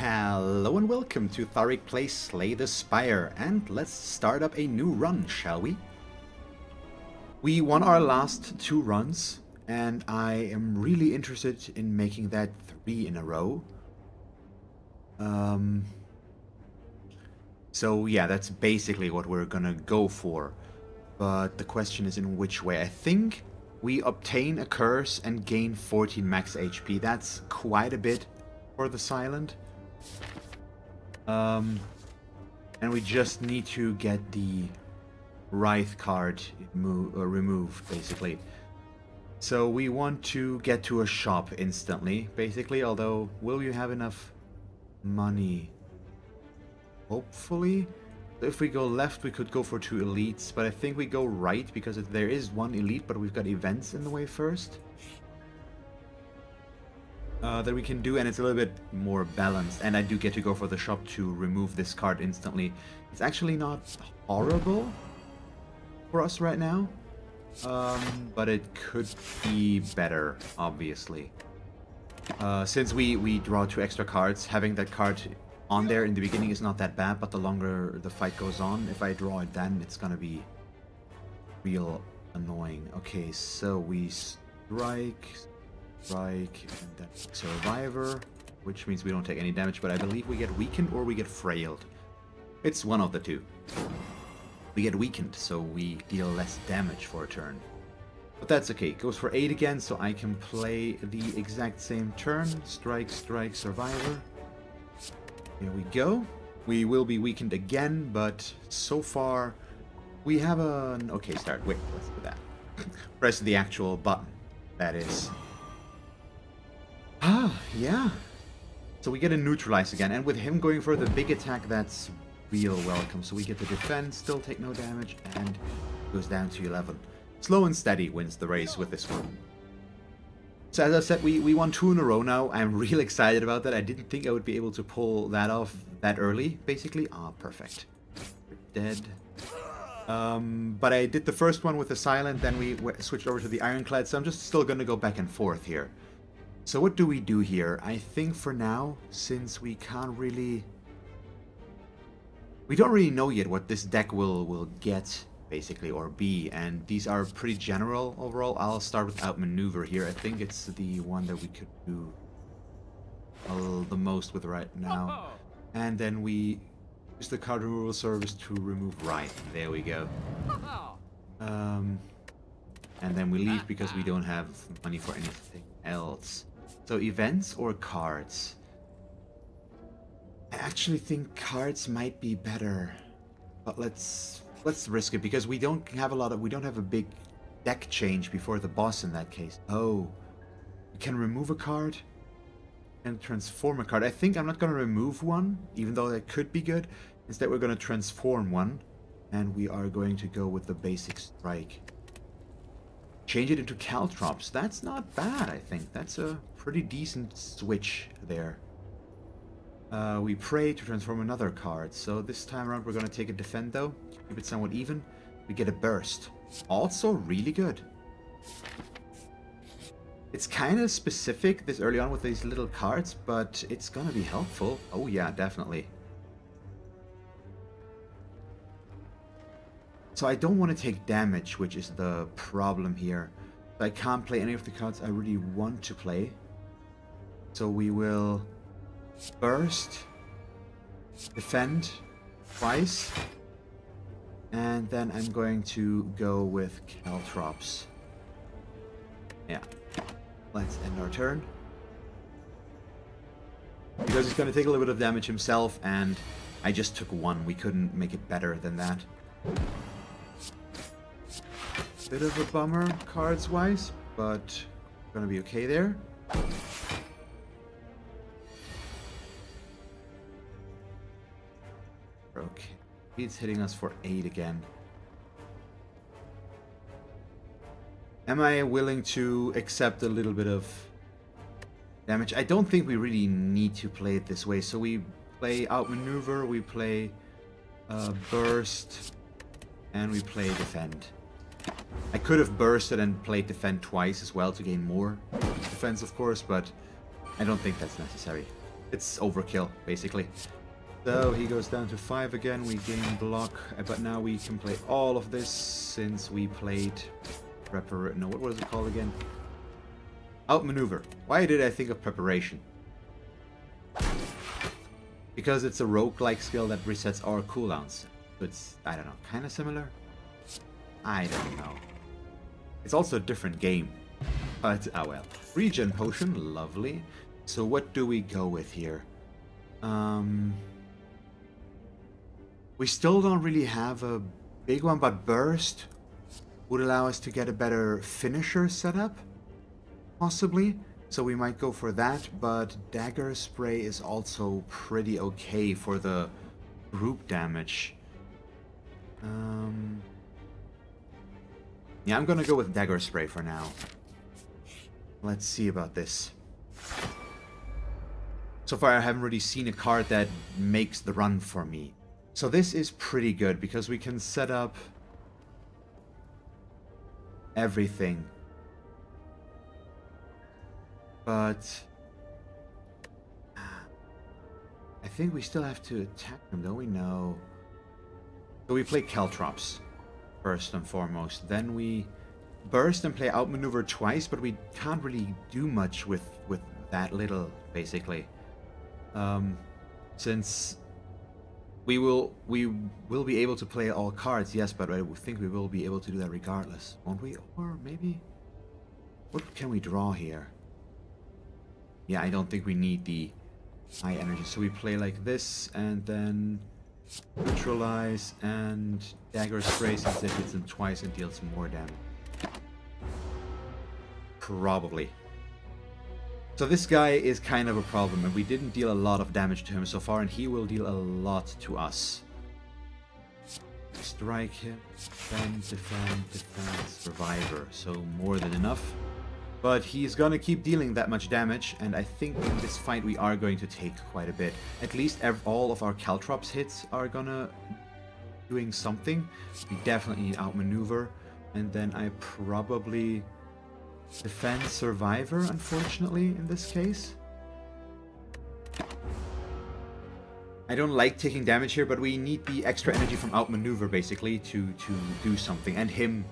Hello and welcome to Thalric plays Slay the Spire, and let's start up a new run, shall we? We won our last two runs, and I am really interested in making that 3 in a row. So yeah, that's basically what we're gonna go for. But the question is in which way. I think we obtain a curse and gain 14 max HP. That's quite a bit for the silent. And we just need to get the Wraith card removed, basically. So we want to get to a shop instantly, basically, although will you have enough money? Hopefully. If we go left, we could go for 2 elites, but I think we go right because there is 1 elite, but we've got events in the way first. That we can do, and it's a little bit more balanced, and I do get to go for the shop to remove this card instantly. It's actually not horrible for us right now, but it could be better, obviously. Since we draw 2 extra cards, having that card on there in the beginning is not that bad, but the longer the fight goes on, if I draw it then, it's gonna be real annoying. Okay, so we strike, and then survivor, which means we don't take any damage, but I believe we get weakened or we get frailed. It's one of the two. We get weakened, so we deal less damage for a turn. But that's okay. It goes for 8 again, so I can play the exact same turn. Strike, survivor. Here we go. We will be weakened again, but so far we have an okay start. Wait, let's do that. Press the actual button. That is. Yeah. So we get a neutralize again, and with him going for the big attack, that's real welcome. So we get the defense, still take no damage, and goes down to 11. Slow and steady wins the race with this one. So as I said, we won 2 in a row now. I'm real excited about that. I didn't think I would be able to pull that off that early, basically. Ah, perfect. We're dead. But I did the first one with the silent, then we switched over to the ironclad, so I'm just still gonna go back and forth here. So what do we do here? I think for now, since we can't really... We don't really know yet what this deck will get, basically, or be, and these are pretty general overall. I'll start with outmaneuver here. I think it's the one that we could do the most with right now. And then we use the card removal service to remove Wraith. There we go. And then we leave because we don't have money for anything else. So events or cards? I actually think cards might be better, but let's risk it because we don't have a big deck change before the boss in that case. Oh, we can remove a card and transform a card. I think I'm not going to remove one, even though that could be good. Instead, we're going to transform one, and we are going to go with the basic strike. Change it into caltrops. That's not bad, I think. That's a pretty decent switch there. We pray to transform another card. So this time around, we're going to take a defend, though. Keep it somewhat even. We get a burst. Also really good. It's kind of specific this early on with these little cards, but it's going to be helpful. Oh yeah, definitely. So I don't want to take damage, which is the problem here. I can't play any of the cards I really want to play. So we will burst, defend twice, and then I'm going to go with caltrops. Yeah. Let's end our turn. Because he's going to take a little bit of damage himself, and I just took 1. We couldn't make it better than that. Bit of a bummer cards-wise, but gonna be okay there. Okay, he's hitting us for 8 again. Am I willing to accept a little bit of damage? I don't think we really need to play it this way. So we play outmaneuver, we play burst, and we play defend. I could have bursted and played defend twice as well to gain more defense, of course, but I don't think that's necessary. It's overkill, basically. So he goes down to 5 again, we gain block, but now we can play all of this since we played no, what was it called again? Outmaneuver. Why did I think of preparation? Because it's a roguelike skill that resets our cooldowns. So it's, I don't know, kind of similar? I don't know. It's also a different game. But, ah well. Regen potion, lovely. So what do we go with here? We still don't really have a big one, but burst would allow us to get a better finisher setup, possibly. So we might go for that, but dagger spray is also pretty okay for the group damage. Yeah, I'm gonna go with dagger spray for now. Let's see about this. So far I haven't really seen a card that makes the run for me. So this is pretty good because we can set up everything. But I think we still have to attack them, don't we? No. So we play Caltrops first and foremost. Then we burst and play Outmaneuver twice, but we can't really do much with that little, basically. Since we will be able to play all cards, yes, but I think we will be able to do that regardless, won't we? Or maybe, what can we draw here? Yeah, I don't think we need the high energy, so we play like this and then neutralize and dagger spray since it hits him twice and deals more damage. Probably. So this guy is kind of a problem, and we didn't deal a lot of damage to him so far, and he will deal a lot to us. Strike him, defend, survivor. So more than enough. But he's gonna keep dealing that much damage, and I think in this fight we are going to take quite a bit. At least all of our Caltrops hits are gonna doing something. We definitely need outmaneuver, and then I probably defend survivor, unfortunately, in this case. I don't like taking damage here, but we need the extra energy from outmaneuver basically to do something, and him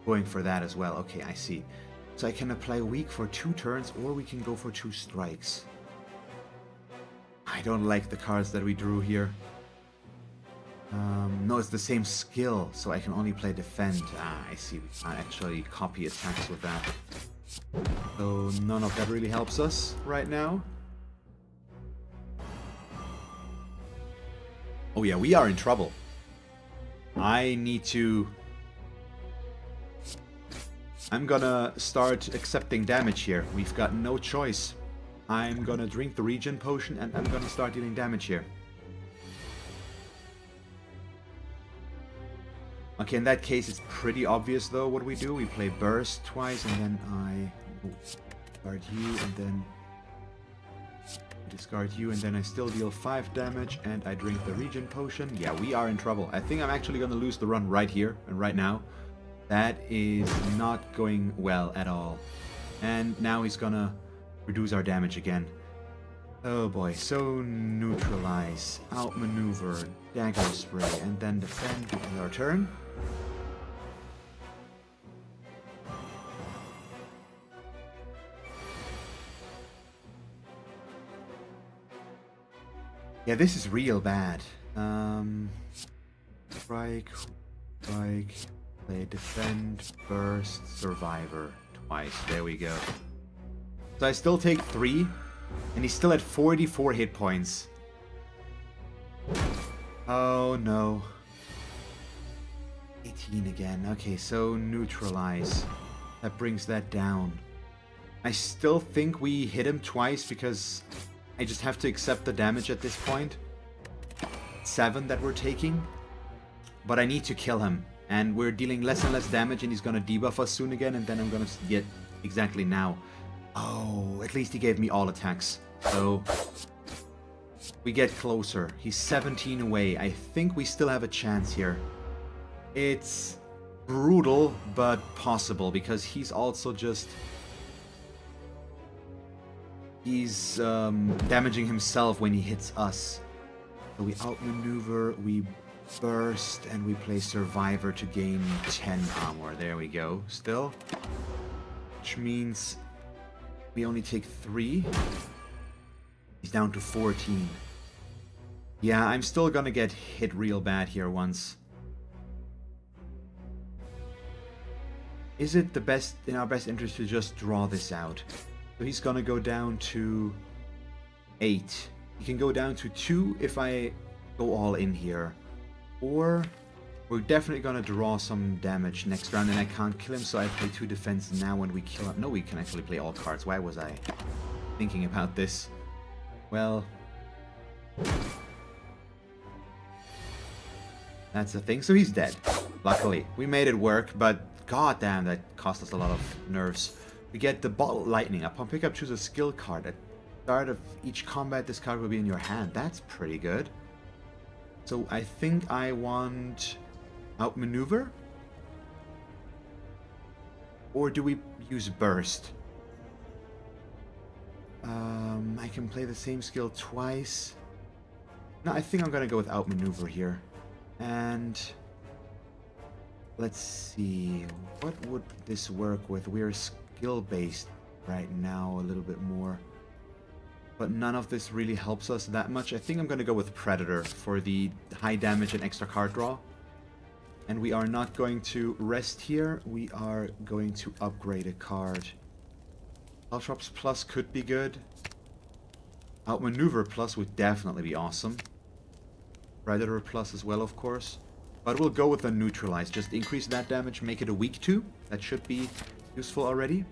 going for that as well. Okay, I see. So I can apply weak for 2 turns, or we can go for 2 strikes. I don't like the cards that we drew here. No, it's the same skill, so I can only play defend. Ah, I see. We can't actually copy attacks with that. So none of that really helps us right now. Oh yeah, we are in trouble. I need to... I'm gonna start accepting damage here. We've got no choice. I'm gonna drink the regen potion and I'm gonna start dealing damage here. Okay, in that case it's pretty obvious though what we do. We play burst twice and then I discard you and then discard you and then I still deal 5 damage and I drink the regen potion. Yeah, we are in trouble. I think I'm actually gonna lose the run right here and right now. That is not going well at all. And now he's gonna reduce our damage again. Oh boy, so neutralize, outmaneuver, dagger spray, and then defend with our turn. Yeah, this is real bad. Strike, play defend, burst, survivor twice. There we go. So I still take 3, and he's still at 44 hit points. Oh no. 18 again. Okay, so neutralize. That brings that down. I still think we hit him twice because I just have to accept the damage at this point. 7 that we're taking. But I need to kill him. And we're dealing less and less damage and he's gonna debuff us soon again and then I'm gonna get exactly now. Oh, at least he gave me all attacks. So we get closer. He's 17 away. I think we still have a chance here. It's brutal, but possible because he's also just... He's damaging himself when he hits us. So we outmaneuver, we burst, and we play Survivor to gain 10 armor. There we go. Still. Which means we only take 3. He's down to 14. Yeah, I'm still gonna get hit real bad here once. Is it in our best interest to just draw this out? So he's gonna go down to 8. He can go down to 2 if I go all in here. Or we're definitely gonna draw some damage next round and I can't kill him, so I play 2 defense now when we kill him. No, we can actually play all cards. Why was I thinking about this? Well, that's the thing. So he's dead. Luckily. We made it work, but goddamn, that cost us a lot of nerves. We get the Bottle Lightning. Upon pickup, choose a skill card. At the start of each combat, this card will be in your hand. That's pretty good. So I think I want Outmaneuver? Or do we use Burst? I can play the same skill twice. No, I think I'm gonna go with Outmaneuver here. And let's see, what would this work with? We're skill-based right now a little bit more. But none of this really helps us that much. I think I'm gonna go with Predator for the high damage and extra card draw. And we are not going to rest here. We are going to upgrade a card. Caltrops Plus could be good. Outmaneuver Plus would definitely be awesome. Predator Plus as well, of course. But we'll go with a Neutralize. Just increase that damage, make it a weak 2. That should be useful already.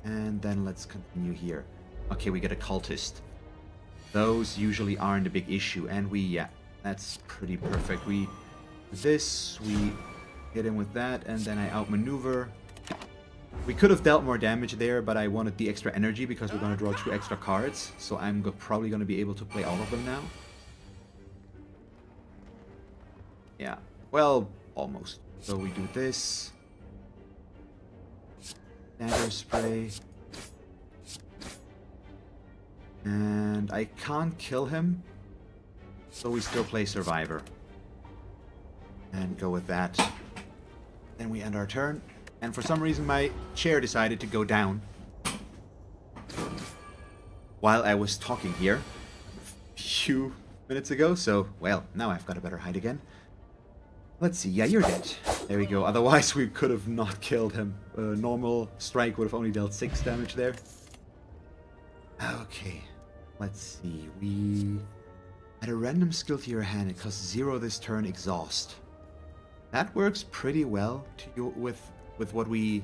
And then let's continue here. Okay, we get a Cultist. Those usually aren't a big issue. And yeah, that's pretty perfect. We hit him with that, and then I outmaneuver. We could have dealt more damage there, but I wanted the extra energy because we're going to draw 2 extra cards. So I'm probably going to be able to play all of them now. Yeah, well, almost. So we do this. Dagger Spray. And I can't kill him. So we still play Survivor. And go with that. Then we end our turn. And for some reason my chair decided to go down while I was talking here a few minutes ago. So, well, now I've got a better height again. Let's see. Yeah, you're dead. There we go. Otherwise we could have not killed him. Normal strike would have only dealt 6 damage there. Okay. Let's see. We add a random skill to your hand. It costs 0 this turn. Exhaust. That works pretty well to you with what we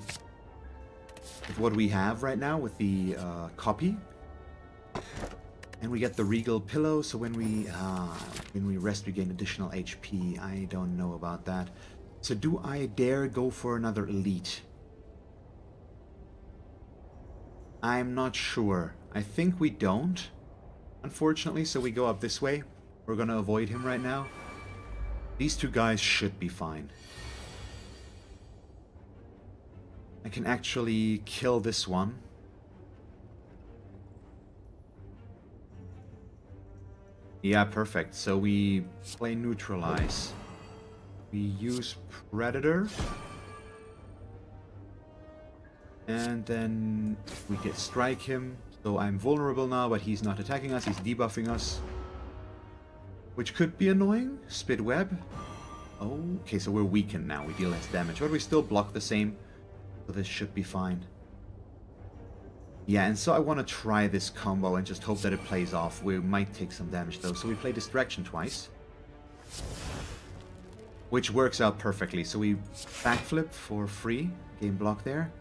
have right now with the copy. And we get the Regal Pillow, so when we rest we gain additional HP. I don't know about that. So do I dare go for another Elite? I'm not sure. I think we don't, unfortunately, so we go up this way. We're gonna avoid him right now. These 2 guys should be fine. I can actually kill this one. Yeah, perfect. So we play Neutralize. We use Predator. And then we get strike him. So I'm vulnerable now, but he's not attacking us. He's debuffing us. Which could be annoying. Spit Web. Okay, so we're weakened now. We deal less damage. But we still block the same. So this should be fine. Yeah, and so I want to try this combo and just hope that it plays off. We might take some damage though. So we play Distraction twice. Which works out perfectly. So we backflip for free. Game block there.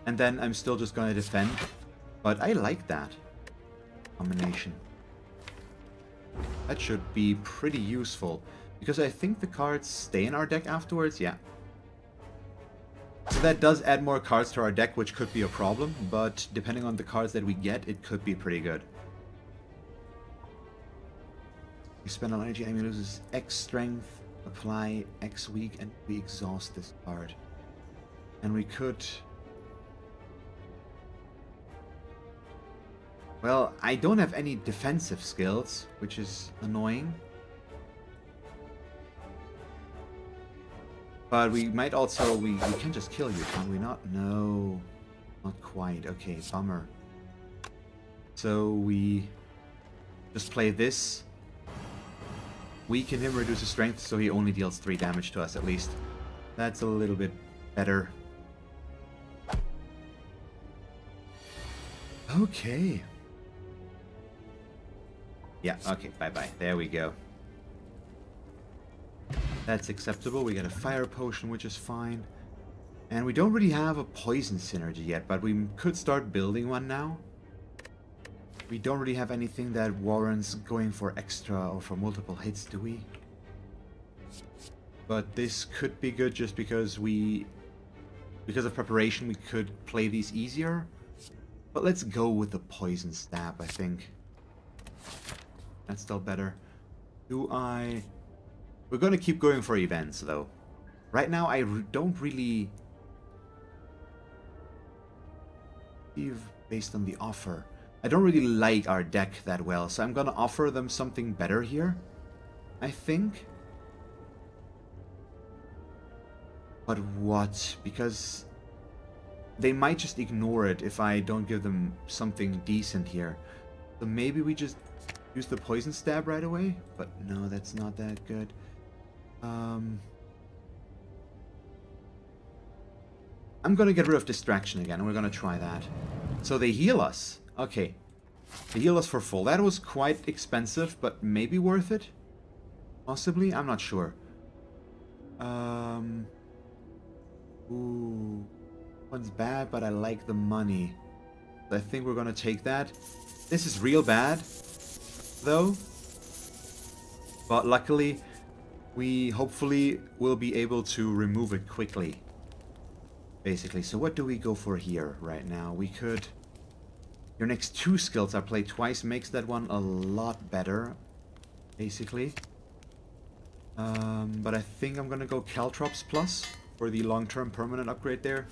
And then I'm still just going to defend. But I like that combination. That should be pretty useful. Because I think the cards stay in our deck afterwards, yeah. So that does add more cards to our deck, which could be a problem, but depending on the cards that we get, it could be pretty good. We spend on energy, enemy loses X strength, apply X weak, and we exhaust this card. And we could Well, I don't have any defensive skills, which is annoying. But we might also... We can just kill you, can we not? No. Not quite. Okay, bummer. So we just play this. Weaken him, reduce his strength, so he only deals 3 damage to us at least. That's a little bit better. Okay. Yeah, okay, bye-bye. There we go. That's acceptable. We got a fire potion, which is fine. And we don't really have a poison synergy yet, but we could start building one now. We don't really have anything that warrants going for extra or for multiple hits, do we? But this could be good just because because of preparation, we could play these easier. But let's go with the poison stab, I think. That's still better. We're going to keep going for events, though. Right now, I don't really... Based on the offer. I don't really like our deck that well, so I'm going to offer them something better here. I think. But what? Because they might just ignore it if I don't give them something decent here. So maybe we just use the poison stab right away? But no, that's not that good. I'm gonna get rid of distraction again, and we're gonna try that. So they heal us. Okay. They heal us for full. That was quite expensive, but maybe worth it? Possibly? I'm not sure. Ooh. One's bad, but I like the money. I think we're gonna take that. This is real bad, though. But luckily, we hopefully will be able to remove it quickly. Basically, so what do we go for here right now? We could... Your next 2 skills are played twice, makes that one a lot better, basically. But I think I'm gonna go Caltrops Plus for the long-term permanent upgrade there,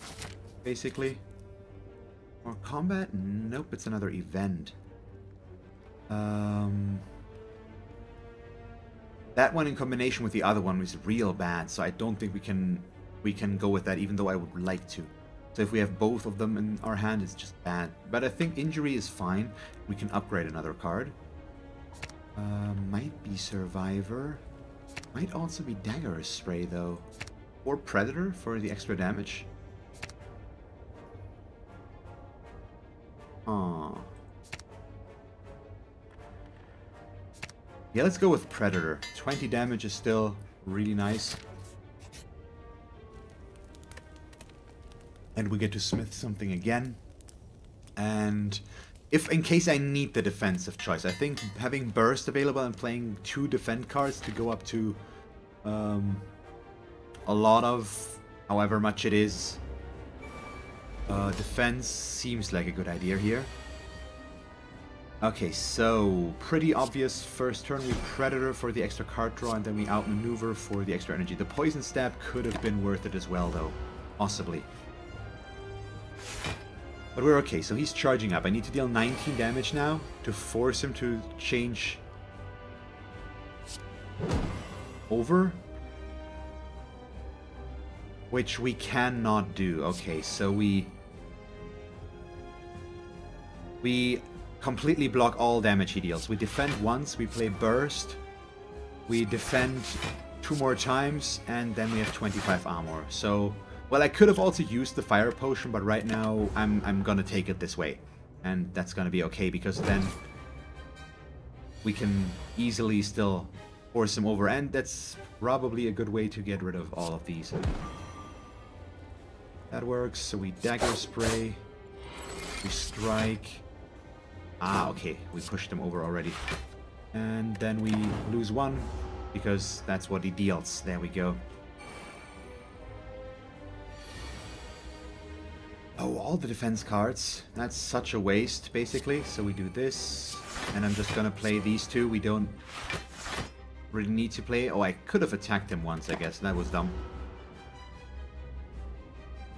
basically. Or combat? Nope, it's another event. That one in combination with the other one is real bad, so I don't think we can go with that, even though I would like to. So if we have both of them in our hand, it's just bad. But I think injury is fine. We can upgrade another card. Might be Survivor. Might also be Dagger Spray, though. Or Predator for the extra damage. Aww. Yeah, let's go with Predator. 20 damage is still really nice. And we get to smith something again. And if in case I need the defensive choice, I think having Burst available and playing 2 defend cards to go up to a lot of however much it is defense seems like a good idea here. Okay, so pretty obvious first turn. We Predator for the extra card draw, and then we outmaneuver for the extra energy. The poison stab could have been worth it as well, though. Possibly. But we're okay, so he's charging up. I need to deal 19 damage now to force him to change over. Which we cannot do. Okay, so we completely block all damage he deals. We defend once, we play Burst, we defend 2 more times, and then we have 25 armor. So, well, I could have also used the fire potion, but right now I'm gonna take it this way. And that's gonna be okay, because then we can easily still force him over, and that's probably a good way to get rid of all of these. That works, so we Dagger Spray, we Strike. Ah, okay, we pushed him over already. And then we lose 1, because that's what he deals. There we go. Oh, all the defense cards. That's such a waste, basically. So we do this, and I'm just gonna play these 2. We don't really need to play. Oh, I could have attacked him once, I guess. That was dumb.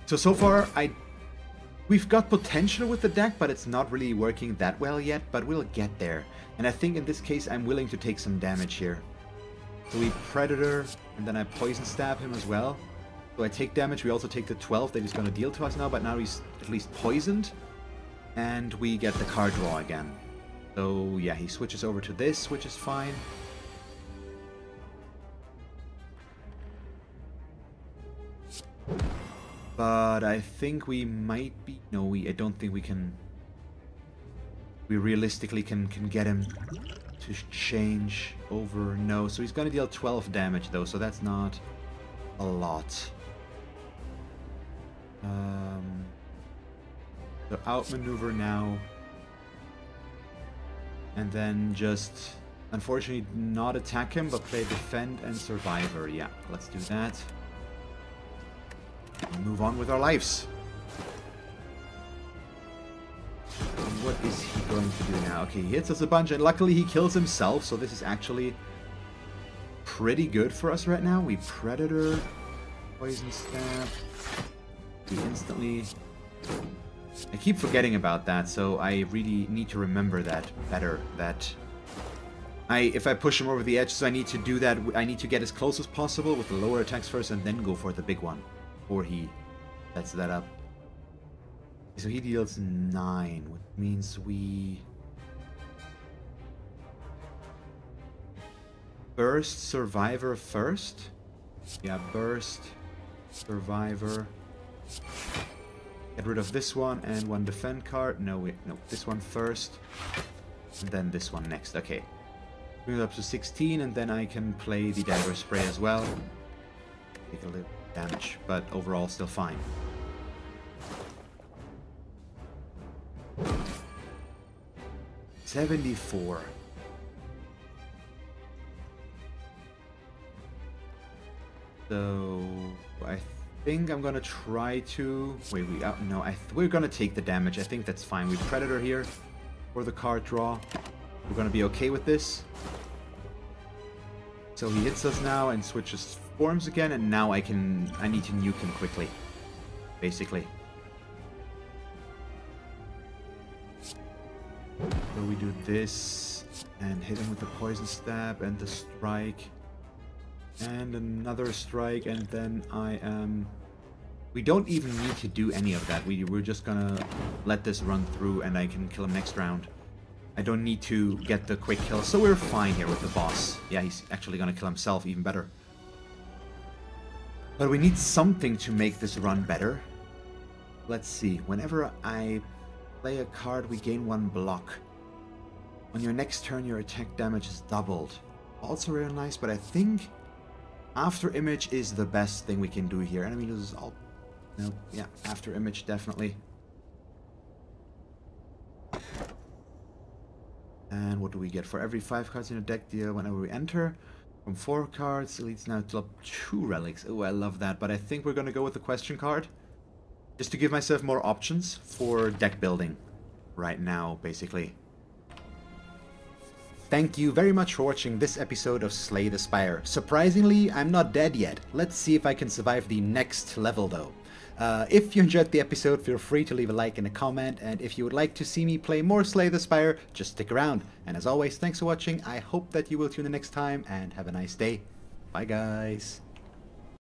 So far, We've got potential with the deck, but it's not really working that well yet, but we'll get there. And I think in this case I'm willing to take some damage here. So we Predator, and then I Poison Stab him as well. So I take damage, we also take the 12 that he's going to deal to us now, but now he's at least poisoned. And we get the card draw again. So yeah, he switches over to this, which is fine. But I think we might be... No, I don't think we can... We realistically can get him to change over. No, so he's going to deal 12 damage though, so that's not a lot. So outmaneuver now. And then just, unfortunately, not attack him, but play defend and survivor. Yeah, let's do that. Move on with our lives. And what is he going to do now? Okay, he hits us a bunch, and luckily he kills himself, so this is actually pretty good for us right now. We Predator, Poison Stab. We instantly... I keep forgetting about that, so I really need to remember that better. That if I push him over the edge, so I need to do that. I need to get as close as possible with the lower attacks first, and then go for the big one, before he sets that up. So he deals 9, which means we burst Survivor first. Yeah, burst Survivor. Get rid of this one and one defend card. No, wait, no, this one first, and then this one next. Okay, bring it up to 16, and then I can play the dagger spray as well. Take a little damage, but overall still fine. $74. So I think I'm gonna try to wait. No, we're gonna take the damage. I think that's fine. We Predator here for the card draw. We're gonna be okay with this. So he hits us now and switches forms again, and now I need to nuke him quickly, basically. So we do this and hit him with the Poison Stab and the Strike. And another strike, and then we don't even need to do any of that. We're just gonna let this run through, and I can kill him next round. I don't need to get the quick kill, so we're fine here with the boss. Yeah, he's actually gonna kill himself, even better. But we need something to make this run better. Let's see. Whenever I play a card, we gain 1 block. On your next turn, your attack damage is doubled. Also really nice, but I think After Image is the best thing we can do here. And I mean, this is all... No, yeah, After Image, definitely. And what do we get? For every 5 cards in a deck deal, whenever we enter, from 4 cards, it leads now to 2 relics. Oh, I love that. But I think we're going to go with the question card. Just to give myself more options for deck building right now, basically. Thank you very much for watching this episode of Slay the Spire. Surprisingly, I'm not dead yet. Let's see if I can survive the next level though. If you enjoyed the episode, feel free to leave a like and a comment, and if you would like to see me play more Slay the Spire, just stick around. And as always, thanks for watching. I hope that you will tune in next time, and have a nice day. Bye guys.